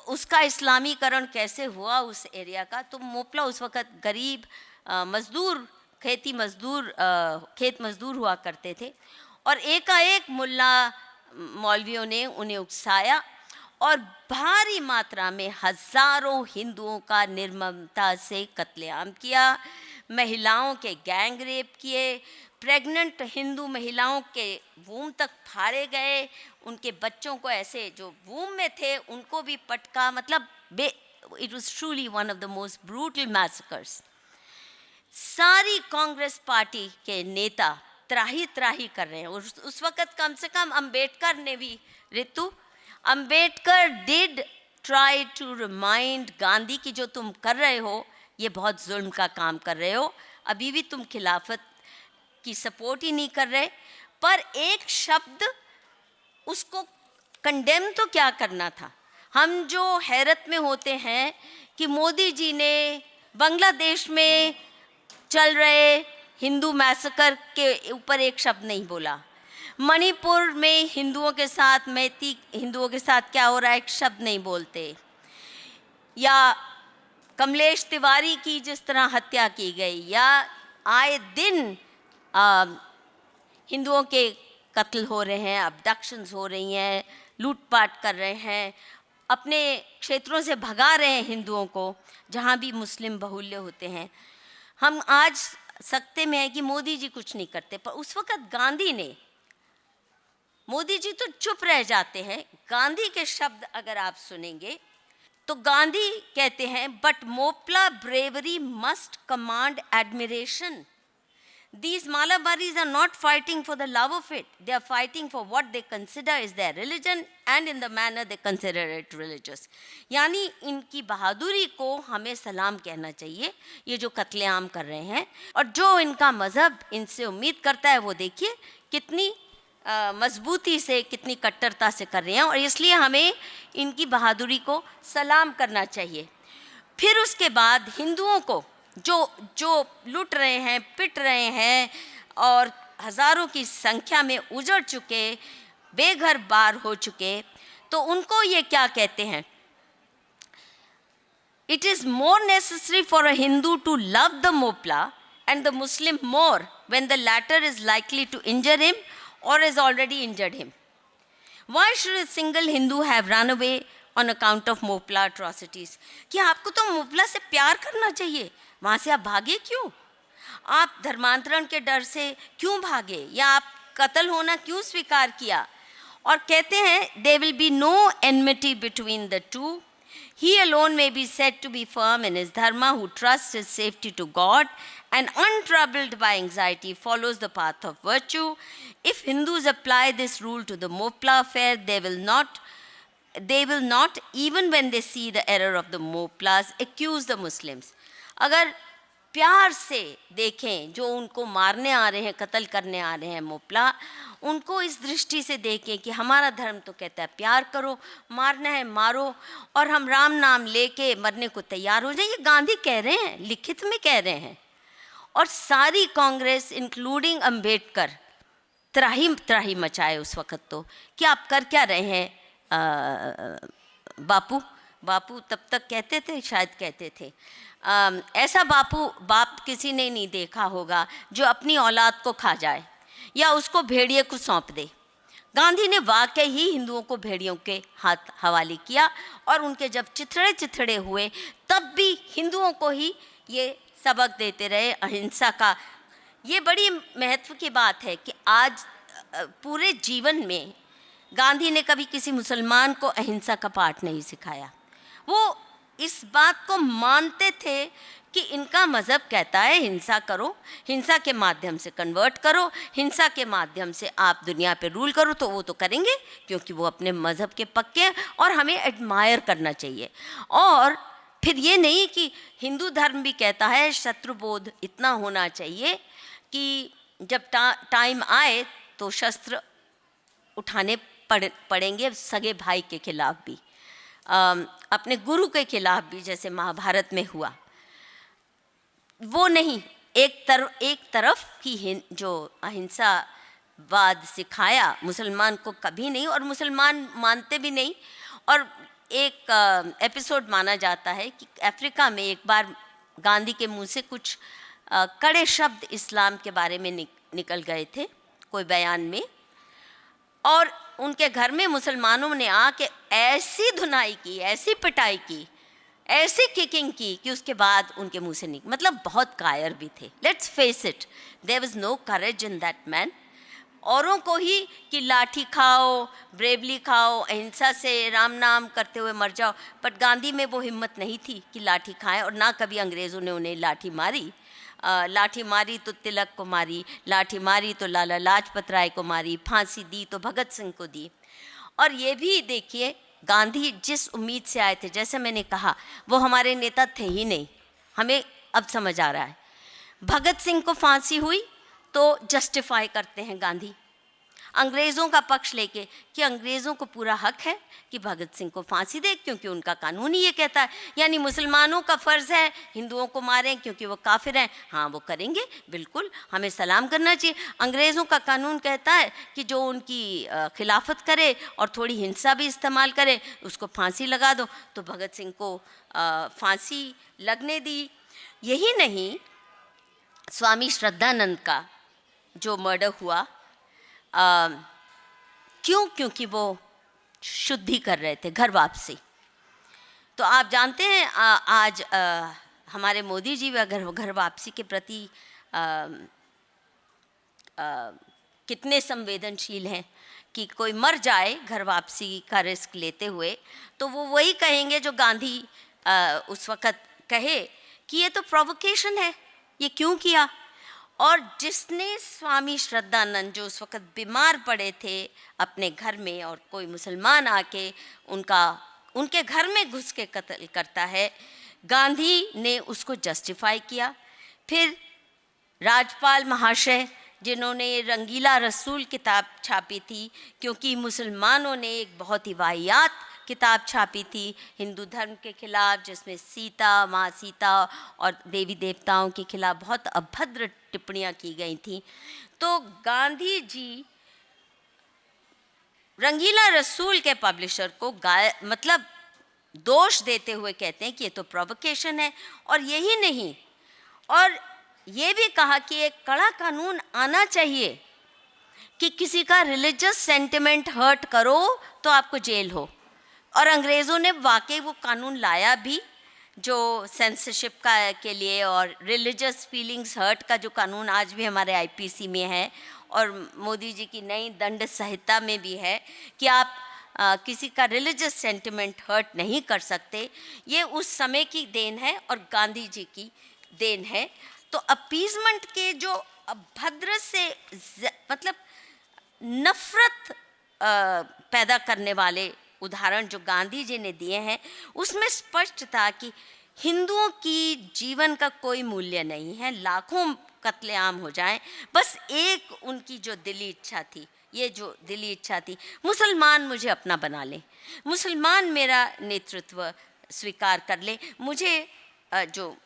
उसका इस्लामीकरण कैसे हुआ उस एरिया का, तो मोपला उस वक़्त गरीब मज़दूर, खेत मज़दूर हुआ करते थे। और एकाएक मुल्ला मौलवियों ने उन्हें उकसाया और भारी मात्रा में हज़ारों हिंदुओं का निर्ममता से कत्लेआम किया, महिलाओं के गैंग रेप किए, प्रेग्नेंट हिंदू महिलाओं के वूम तक फाड़े गए, उनके बच्चों को ऐसे जो वूम में थे उनको भी पटका, मतलब it was truly one of the most brutal massacres. सारी कांग्रेस पार्टी के नेता त्राही त्राही कर रहे हैं। उस वक़्त कम से कम अंबेडकर ने भी, Ritu, Ambedkar did try to remind Gandhi कि जो तुम कर रहे हो ये बहुत जुल्म का काम कर रहे हो, अभी भी तुम खिलाफत की सपोर्ट ही नहीं कर रहे। पर एक शब्द उसको कंडेम तो क्या करना था। हम जो हैरत में होते हैं कि मोदी जी ने बांग्लादेश में चल रहे हिंदू मैसेकर के ऊपर एक शब्द नहीं बोला, मणिपुर में हिंदुओं के साथ, मैती हिंदुओं के साथ क्या हो रहा है एक शब्द नहीं बोलते, या कमलेश तिवारी की जिस तरह हत्या की गई, या आए दिन हिंदुओं के कत्ल हो रहे हैं, अबडक्शंस हो रही हैं, लूटपाट कर रहे हैं, अपने क्षेत्रों से भगा रहे हैं हिंदुओं को जहाँ भी मुस्लिम बहुल्य होते हैं। हम आज सकते में है कि मोदी जी कुछ नहीं करते, पर उस वक़्त गांधी ने, मोदी जी तो चुप रह जाते हैं, गांधी के शब्द अगर आप सुनेंगे तो गांधी कहते हैं, but Moplah bravery must command admiration. These Malabaris are not fighting for the love of it. They are fighting for what they consider is their religion and in the manner they consider it religious. यानी इनकी बहादुरी को हमें सलाम कहना चाहिए, ये जो कत्लेआम कर रहे हैं। और जो इनका मज़हब इनसे उम्मीद करता है वो देखिए कितनी मजबूती से, कितनी कट्टरता से कर रहे हैं, और इसलिए हमें इनकी बहादुरी को सलाम करना चाहिए। फिर उसके बाद हिंदुओं को जो लूट रहे हैं, पिट रहे हैं और हज़ारों की संख्या में उजड़ चुके, बेघर बार हो चुके, तो उनको ये क्या कहते हैं, it is more necessary for a Hindu to love the Moplah and the Muslim more when the latter is likely to injure him और is already injured him. Why should a single Hindu have run away on account of Moplah atrocities. कि आपको तो मोपला से प्यार करना चाहिए, वहाँ से आप भागे क्यों? आप धर्मांतरण के डर से क्यों भागे, या आप कत्ल होना क्यों स्वीकार किया? और कहते हैं, there will be no enmity between the two He alone may be said to be firm in his dharma who trusts his safety to God and untroubled by anxiety follows the path of virtue. If Hindus apply this rule to the Mopla affair, they will not, even when they see the error of the Moplas, accuse the Muslims. अगर प्यार से देखें जो उनको मारने आ रहे हैं, कत्ल करने आ रहे हैं मोपला, उनको इस दृष्टि से देखें कि हमारा धर्म तो कहता है प्यार करो, मारना है मारो, और हम राम नाम लेके मरने को तैयार हो जाए। ये गांधी कह रहे हैं, लिखित में कह रहे हैं। और सारी कांग्रेस इंक्लूडिंग अंबेडकर त्राही त्राही मचाए उस वक़्त तो कि आप कर क्या रहे हैं। बापू तब तक कहते थे, शायद कहते थे, ऐसा बाप किसी ने नहीं देखा होगा जो अपनी औलाद को खा जाए या उसको भेड़िए को सौंप दे। गांधी ने वाकई ही हिंदुओं को भेड़ियों के हाथ हवाले किया और उनके जब चिथड़े हुए तब भी हिंदुओं को ही ये सबक देते रहे अहिंसा का। ये बड़ी महत्व की बात है कि आज पूरे जीवन में गांधी ने कभी किसी मुसलमान को अहिंसा का पाठ नहीं सिखाया। वो इस बात को मानते थे कि इनका मज़हब कहता है हिंसा करो, हिंसा के माध्यम से कन्वर्ट करो, हिंसा के माध्यम से आप दुनिया पे रूल करो, तो वो तो करेंगे क्योंकि वो अपने मज़हब के पक्के हैं और हमें एडमायर करना चाहिए। और फिर ये नहीं कि हिंदू धर्म भी कहता है शत्रुबोध इतना होना चाहिए कि जब टाइम आए तो शस्त्र उठाने पड़ेंगे सगे भाई के खिलाफ भी, अपने गुरु के खिलाफ भी, जैसे महाभारत में हुआ। वो नहीं, एक तरफ की जो अहिंसावाद सिखाया मुसलमान को कभी नहीं, और मुसलमान मानते भी नहीं। और एक एपिसोड माना जाता है कि अफ्रीका में एक बार गांधी के मुंह से कुछ कड़े शब्द इस्लाम के बारे में निकल गए थे कोई बयान में, और उनके घर में मुसलमानों ने आके ऐसी धुनाई की, ऐसी पिटाई की, ऐसी किकिंग की कि उसके बाद उनके मुंह से मतलब बहुत कायर भी थे। Let's face it, there was no courage in that man. औरों को ही कि लाठी खाओ, ब्रेवली खाओ, अहिंसा से राम नाम करते हुए मर जाओ, बट गांधी में वो हिम्मत नहीं थी कि लाठी खाएं, और ना कभी अंग्रेज़ों ने उन्हें लाठी मारी। लाठी मारी तो तिलक को मारी, लाठी मारी तो लाला लाजपत राय को मारी, फांसी दी तो भगत सिंह को दी। और ये भी देखिए गांधी जिस उम्मीद से आए थे, जैसे मैंने कहा, वो हमारे नेता थे ही नहीं, हमें अब समझ आ रहा है। भगत सिंह को फांसी हुई तो जस्टिफाई करते हैं गांधी अंग्रेज़ों का पक्ष लेके कि अंग्रेज़ों को पूरा हक है कि भगत सिंह को फांसी दे क्योंकि उनका कानून ही ये कहता है। यानी मुसलमानों का फ़र्ज़ है हिंदुओं को मारें क्योंकि वो काफिर हैं। हाँ, वो करेंगे, बिल्कुल, हमें सलाम करना चाहिए। अंग्रेज़ों का कानून कहता है कि जो उनकी खिलाफत करे और थोड़ी हिंसा भी इस्तेमाल करे उसको फांसी लगा दो, तो भगत सिंह को फांसी लगने दी। यही नहीं, स्वामी श्रद्धानंद का जो मर्डर हुआ, क्योंकि वो शुद्धि कर रहे थे, घर वापसी। तो आप जानते हैं आज हमारे मोदी जी भी घर वापसी के प्रति कितने संवेदनशील हैं कि कोई मर जाए घर वापसी का रिस्क लेते हुए, तो वो वही कहेंगे जो गांधी उस वक़्त कहे कि ये तो प्रोवोकेशन है, ये क्यों किया। और जिसने स्वामी श्रद्धानंद जो उस वक़्त बीमार पड़े थे अपने घर में, और कोई मुसलमान आके उनके घर में घुस के कत्ल करता है, गांधी ने उसको जस्टिफाई किया। फिर राजपाल महाशय जिन्होंने रंगीला रसूल किताब छापी थी, क्योंकि मुसलमानों ने एक बहुत ही वाहियात किताब छापी थी हिंदू धर्म के खिलाफ, जिसमें माँ सीता और देवी देवताओं के खिलाफ बहुत अभद्र टिप्पणियाँ की गई थी। तो गांधी जी रंगीला रसूल के पब्लिशर को मतलब दोष देते हुए कहते हैं कि ये तो प्रोवोकेशन है। और यही नहीं, और ये भी कहा कि एक कड़ा कानून आना चाहिए कि किसी का रिलीजियस सेंटिमेंट हर्ट करो तो आपको जेल हो। और अंग्रेज़ों ने वाकई वो कानून लाया भी, जो सेंसरशिप का के लिए, और रिलीजियस फीलिंग्स हर्ट का जो कानून आज भी हमारे आईपीसी में है और मोदी जी की नई दंड संहिता में भी है कि आप किसी का रिलीजियस सेंटिमेंट हर्ट नहीं कर सकते, ये उस समय की देन है और गांधी जी की देन है। तो अपीजमेंट के जो अभद्र से मतलब नफरत पैदा करने वाले उदाहरण जो गांधी जी ने दिए हैं, उसमें स्पष्ट था कि हिंदुओं की जीवन का कोई मूल्य नहीं है, लाखों कत्लेआम हो जाएं, बस एक उनकी जो दिली इच्छा थी, ये जो दिली इच्छा थी, मुसलमान मुझे अपना बना ले, मुसलमान मेरा नेतृत्व स्वीकार कर ले। मुझे जो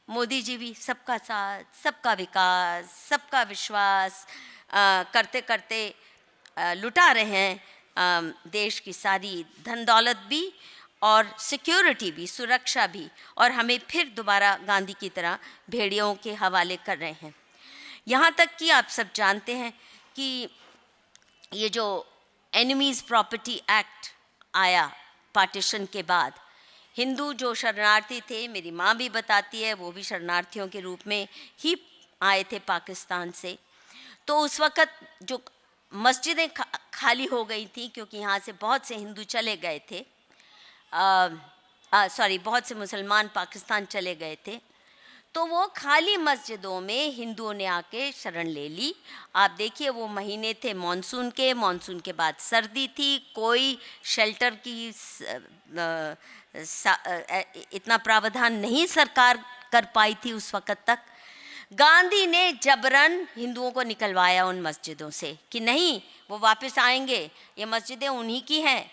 मोदी जी भी सबका साथ, सबका विकास, सबका विश्वास करते करते लुटा रहे हैं देश की सारी धन दौलत भी और सिक्योरिटी भी, सुरक्षा भी, और हमें फिर दोबारा गांधी की तरह भेड़ियों के हवाले कर रहे हैं। यहाँ तक कि आप सब जानते हैं कि ये जो एनिमीज़ प्रॉपर्टी एक्ट आया पार्टीशन के बाद, हिंदू जो शरणार्थी थे, मेरी माँ भी बताती है, वो भी शरणार्थियों के रूप में ही आए थे पाकिस्तान से, तो उस वक़्त जो मस्जिदें खाली हो गई थी क्योंकि यहाँ से बहुत से हिंदू चले गए थे, बहुत से मुसलमान पाकिस्तान चले गए थे, तो वो खाली मस्जिदों में हिंदुओं ने आके शरण ले ली। आप देखिए वो महीने थे मानसून के, मानसून के बाद सर्दी थी, कोई शेल्टर की इतना प्रावधान नहीं सरकार कर पाई थी उस वक़्त तक। गांधी ने जबरन हिंदुओं को निकलवाया उन मस्जिदों से कि नहीं, वो वापस आएंगे, ये मस्जिदें उन्हीं की हैं।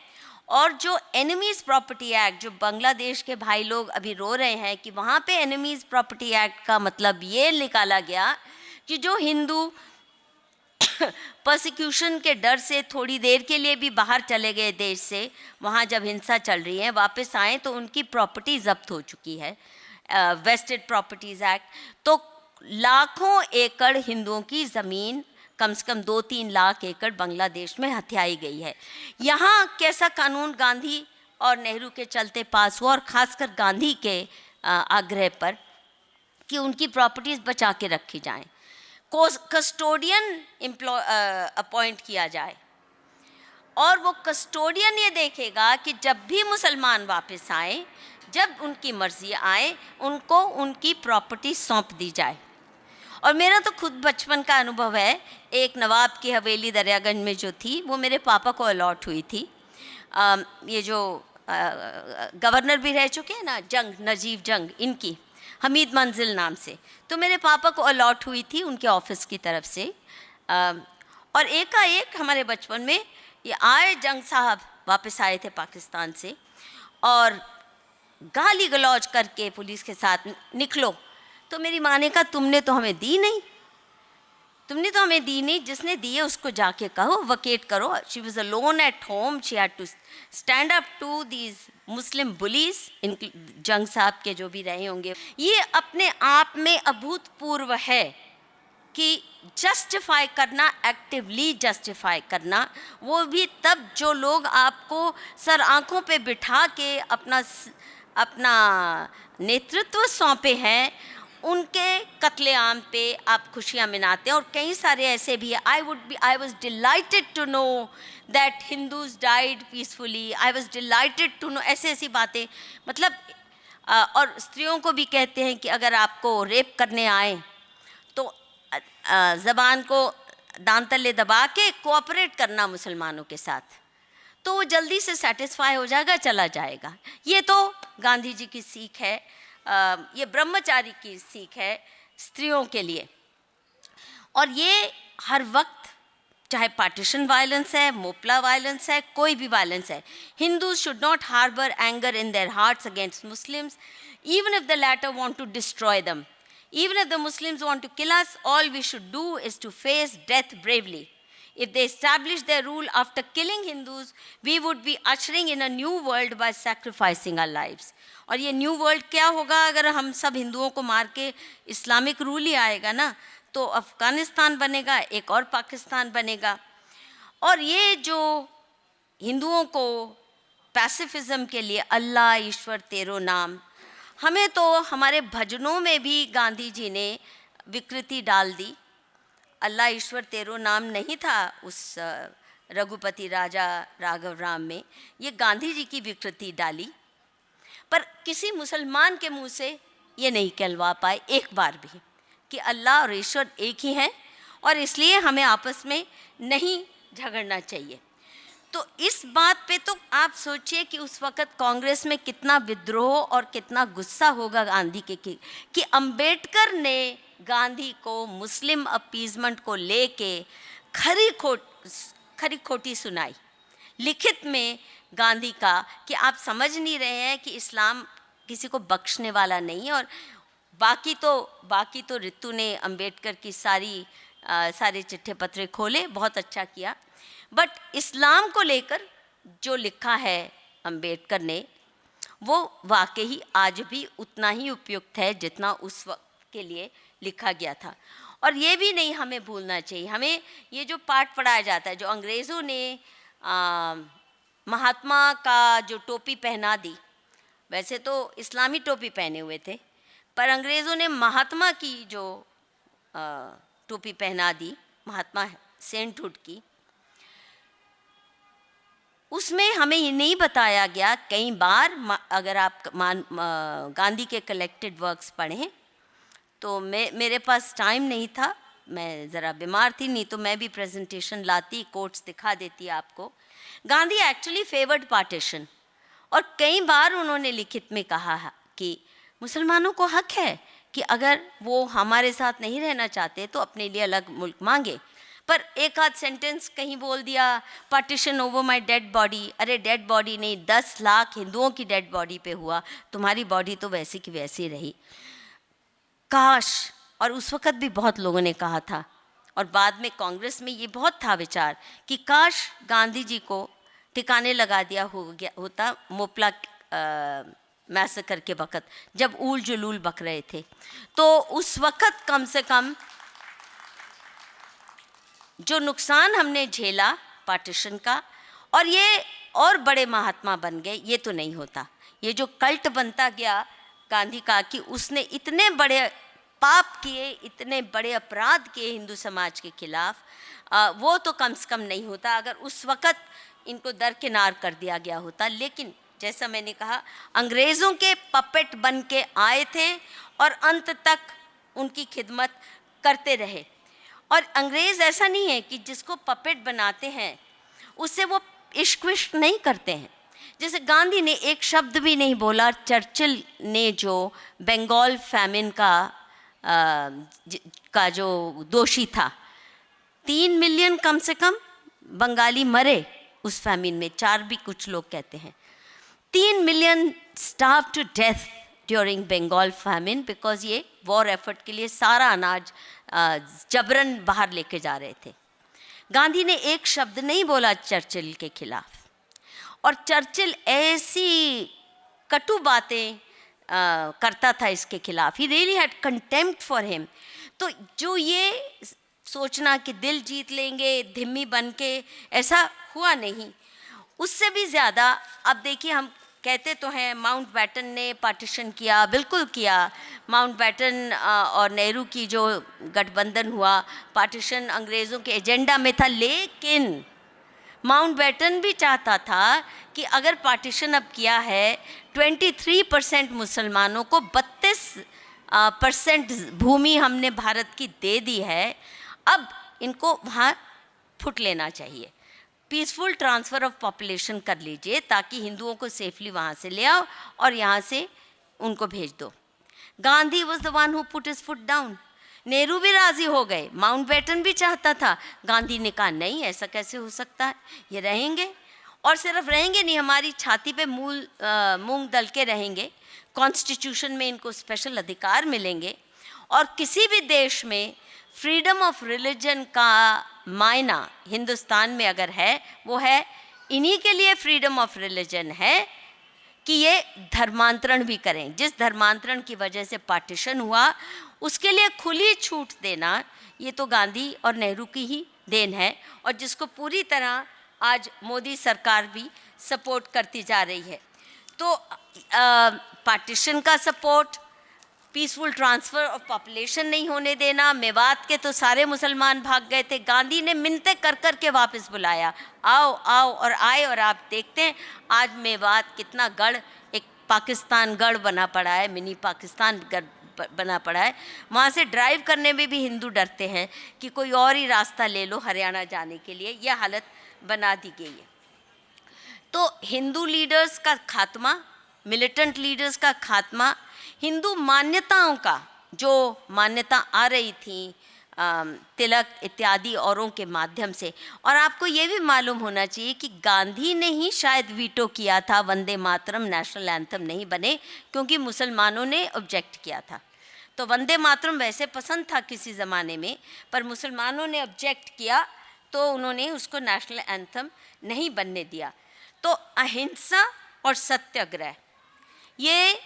और जो एनिमीज़ प्रॉपर्टी एक्ट, जो बांग्लादेश के भाई लोग अभी रो रहे हैं कि वहाँ पे एनिमीज़ प्रॉपर्टी एक्ट का मतलब ये निकाला गया कि जो हिंदू परसिक्यूशन के डर से थोड़ी देर के लिए भी बाहर चले गए देश से, वहाँ जब हिंसा चल रही है, वापस आए तो उनकी प्रॉपर्टी जब्त हो चुकी है, वेस्टेड प्रॉपर्टीज़ एक्ट। तो लाखों एकड़ हिंदुओं की ज़मीन, कम से कम 2-3 लाख एकड़ बांग्लादेश में हथियाई गई है। यहाँ कैसा कानून गांधी और नेहरू के चलते पास हुआ, और ख़ासकर गांधी के आग्रह पर कि उनकी प्रॉपर्टीज़ बचा के रखी जाएं, कस्टोडियन अपॉइंट किया जाए, और वो कस्टोडियन ये देखेगा कि जब भी मुसलमान वापस आए, जब उनकी मर्ज़ी आए, उनको उनकी प्रॉपर्टी सौंप दी जाए। और मेरा तो खुद बचपन का अनुभव है, एक नवाब की हवेली दरियागंज में जो थी, वो मेरे पापा को अलॉट हुई थी। ये जो गवर्नर भी रह चुके हैं ना, नजीब जंग, इनकी हमीद मंजिल नाम से, तो मेरे पापा को अलॉट हुई थी उनके ऑफिस की तरफ से। और एकाएक हमारे बचपन में ये आए जंग साहब वापस आए थे पाकिस्तान से, और गाली गलौज करके पुलिस के साथ निकलो। तो मेरी माँ ने कहा, तुमने तो हमें दी नहीं, तुमने तो हमें दी नहीं, जिसने दी है उसको जाके कहो, वकेट करो। She was alone at home, she had to stand up to these Muslim bullies, इन जंग साहब के जो भी रहे होंगे। ये अपने आप में अभूतपूर्व है कि जस्टिफाई करना, एक्टिवली जस्टिफाई करना, वो भी तब जो लोग आपको सर आँखों पे बिठा के अपना नेतृत्व सौंपे हैं, उनके कत्लेआम पे आप खुशियाँ मनाते हैं। और कई सारे ऐसे भी, I was delighted to know that Hindus died peacefully, I was delighted to know, ऐसी बातें, मतलब और स्त्रियों को भी कहते हैं कि अगर आपको रेप करने आए तो ज़बान को दांत तले दबा के कोऑपरेट करना मुसलमानों के साथ, तो वो जल्दी से सेटिस्फाई हो जाएगा, चला जाएगा। ये तो गांधी जी की सीख है, ये ब्रह्मचारी की सीख है स्त्रियों के लिए। और ये हर वक्त, चाहे पार्टीशन वायलेंस है, मोपला वायलेंस है, कोई भी वायलेंस है, Hindus should not harbour anger in their hearts against Muslims, even if the latter want to destroy them. Even if the Muslims want to kill us, all we should do is to face death bravely. If they establish their rule after killing Hindus, we would be ushering in a new world by sacrificing our lives. और ये new world क्या होगा? अगर हम सब हिंदुओं को मार के इस्लामिक रूल ही आएगा ना, तो अफ़गानिस्तान बनेगा, एक और पाकिस्तान बनेगा। और ये जो हिंदुओं को पैसिफिज्म के लिए अल्लाह ईश्वर तेरो नाम, हमें तो हमारे भजनों में भी गांधी जी ने विकृति डाल दी। अल्लाह ईश्वर तेरो नाम नहीं था उस रघुपति राजा राघव राम में ये गांधी जी की विकृति डाली, पर किसी मुसलमान के मुंह से ये नहीं कहलवा पाए एक बार भी कि अल्लाह और ईश्वर एक ही हैं और इसलिए हमें आपस में नहीं झगड़ना चाहिए। तो इस बात पे तो आप सोचिए कि उस वक़्त कांग्रेस में कितना विद्रोह और कितना गुस्सा होगा गांधी के कि अंबेडकर ने गांधी को मुस्लिम अपीजमेंट को लेके खरी खोटी सुनाई लिखित में गांधी का कि आप समझ नहीं रहे हैं कि इस्लाम किसी को बख्शने वाला नहीं है। और बाकी तो रितु ने अंबेडकर की सारे चिट्ठे पत्रे खोले, बहुत अच्छा किया, बट इस्लाम को लेकर जो लिखा है अंबेडकर ने वो वाकई आज भी उतना ही उपयुक्त है जितना उस वक्त के लिए लिखा गया था। और ये भी नहीं हमें भूलना चाहिए, हमें ये जो पाठ पढ़ाया जाता है, जो अंग्रेज़ों ने महात्मा का जो टोपी पहना दी, वैसे तो इस्लामी टोपी पहने हुए थे, पर अंग्रेज़ों ने महात्मा की जो टोपी पहना दी, महात्मा सेंटहुड की, उसमें हमें ये नहीं बताया गया। कई बार अगर आप गांधी के कलेक्टेड वर्क्स पढ़ें तो मेरे पास टाइम नहीं था, मैं ज़रा बीमार थी, नहीं तो मैं भी प्रेजेंटेशन लाती, कोट्स दिखा देती आपको। गांधी एक्चुअली फेवर्ड पार्टीशन, और कई बार उन्होंने लिखित में कहा कि मुसलमानों को हक है कि अगर वो हमारे साथ नहीं रहना चाहते तो अपने लिए अलग मुल्क मांगे। पर एक आध सेंटेंस कहीं बोल दिया, partition over my dead body. अरे डेड बॉडी नहीं, 10 लाख हिंदुओं की डेड बॉडी पे हुआ, तुम्हारी बॉडी तो वैसी की वैसी रही। काश, और उस वक़्त भी बहुत लोगों ने कहा था, और बाद में कांग्रेस में ये बहुत था विचार कि काश गांधी जी को ठिकाने लगा दिया होता मोपला मैसेकर के वक़्त, जब ऊल जुलूल बक रहे थे, तो उस वक़्त कम से कम जो नुकसान हमने झेला पार्टीशन का, और ये और बड़े महात्मा बन गए, ये तो नहीं होता। ये जो कल्ट बनता गया गांधी का कि उसने इतने बड़े पाप किए, इतने बड़े अपराध किए हिंदू समाज के खिलाफ, वो तो कम से कम नहीं होता अगर उस वक़्त इनको दरकिनार कर दिया गया होता। लेकिन जैसा मैंने कहा, अंग्रेज़ों के पपेट बन के आए थे और अंत तक उनकी खिदमत करते रहे। और अंग्रेज़ ऐसा नहीं है कि जिसको पपेट बनाते हैं उससे वो इश्क विश्क नहीं करते हैं। जैसे गांधी ने एक शब्द भी नहीं बोला, चर्चिल ने जो बंगाल फैमिन का जो दोषी था, 3 मिलियन कम से कम बंगाली मरे उस फैमिन में, 4 भी कुछ लोग कहते हैं। 3 million starve to death during Bengal famine, because ये वॉर एफर्ट के लिए सारा अनाज जबरन बाहर लेके जा रहे थे। गांधी ने एक शब्द नहीं बोला चर्चिल के खिलाफ, और चर्चिल ऐसी कटु बातें करता था इसके खिलाफ। He really had contempt for him. तो जो ये सोचना कि दिल जीत लेंगे धिम्मी बन के, ऐसा हुआ नहीं। उससे भी ज़्यादा अब देखिए, हम कहते तो हैं माउंट बैटन ने पार्टीशन किया, बिल्कुल किया। माउंट बैटन और नेहरू की जो गठबंधन हुआ, पार्टीशन अंग्रेज़ों के एजेंडा में था, लेकिन माउंट बैटन भी चाहता था कि अगर पार्टीशन अब किया है, 23% मुसलमानों को 32% भूमि हमने भारत की दे दी है, अब इनको वहाँ फुट लेना चाहिए, पीसफुल ट्रांसफ़र ऑफ पॉपुलेशन कर लीजिए ताकि हिंदुओं को सेफली वहाँ से ले आओ और यहाँ से उनको भेज दो। Gandhi was the one who put his foot down. Nehru भी राज़ी हो गए, माउंट बैटन भी चाहता था, गांधी ने कहा नहीं, ऐसा कैसे हो सकता है, ये रहेंगे, और सिर्फ रहेंगे नहीं, हमारी छाती पे मूंग दल के रहेंगे, कॉन्स्टिट्यूशन में इनको स्पेशल अधिकार मिलेंगे। और किसी भी देश में फ्रीडम ऑफ रिलीजन का मायना हिंदुस्तान में अगर है, वो है इन्हीं के लिए फ्रीडम ऑफ रिलीजन है कि ये धर्मांतरण भी करें। जिस धर्मांतरण की वजह से पार्टीशन हुआ, उसके लिए खुली छूट देना, ये तो गांधी और नेहरू की ही देन है, और जिसको पूरी तरह आज मोदी सरकार भी सपोर्ट करती जा रही है। तो पार्टीशन का support peaceful transfer of population नहीं होने देना। मेवात के तो सारे मुसलमान भाग गए थे, गांधी ने मिन्नतें कर कर के वापस बुलाया, आओ आओ, और आए। और आप देखते हैं आज मेवात कितना गढ़, एक पाकिस्तान गढ़ बना पड़ा है, मिनी पाकिस्तान गढ़ बना पड़ा है। वहाँ से ड्राइव करने में भी हिंदू डरते हैं कि कोई और ही रास्ता ले लो हरियाणा जाने के लिए, यह हालत बना दी गई है। तो हिंदू लीडर्स का खात्मा, मिलिटेंट लीडर्स का खात्मा, हिंदू मान्यताओं का, जो मान्यता आ रही थी तिलक इत्यादि औरों के माध्यम से। और आपको ये भी मालूम होना चाहिए कि गांधी ने ही शायद वीटो किया था वंदे मातरम नेशनल एंथम नहीं बने, क्योंकि मुसलमानों ने ऑब्जेक्ट किया था। तो वंदे मातरम वैसे पसंद था किसी ज़माने में, पर मुसलमानों ने ऑब्जेक्ट किया तो उन्होंने उसको नेशनल एंथम नहीं बनने दिया। तो अहिंसा और सत्याग्रह, ये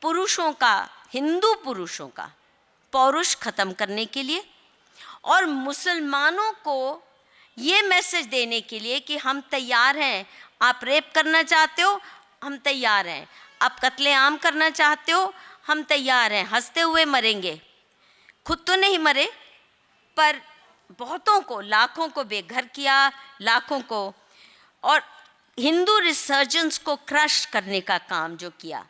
पुरुषों का, हिंदू पुरुषों का पौरुष ख़त्म करने के लिए और मुसलमानों को ये मैसेज देने के लिए कि हम तैयार हैं, आप रेप करना चाहते हो हम तैयार हैं, आप कत्लेआम करना चाहते हो हम तैयार हैं, हंसते हुए मरेंगे। खुद तो नहीं मरे, पर बहुतों को, लाखों को बेघर किया, लाखों को, और हिंदू रिसर्जेंस को क्रश करने का काम जो किया,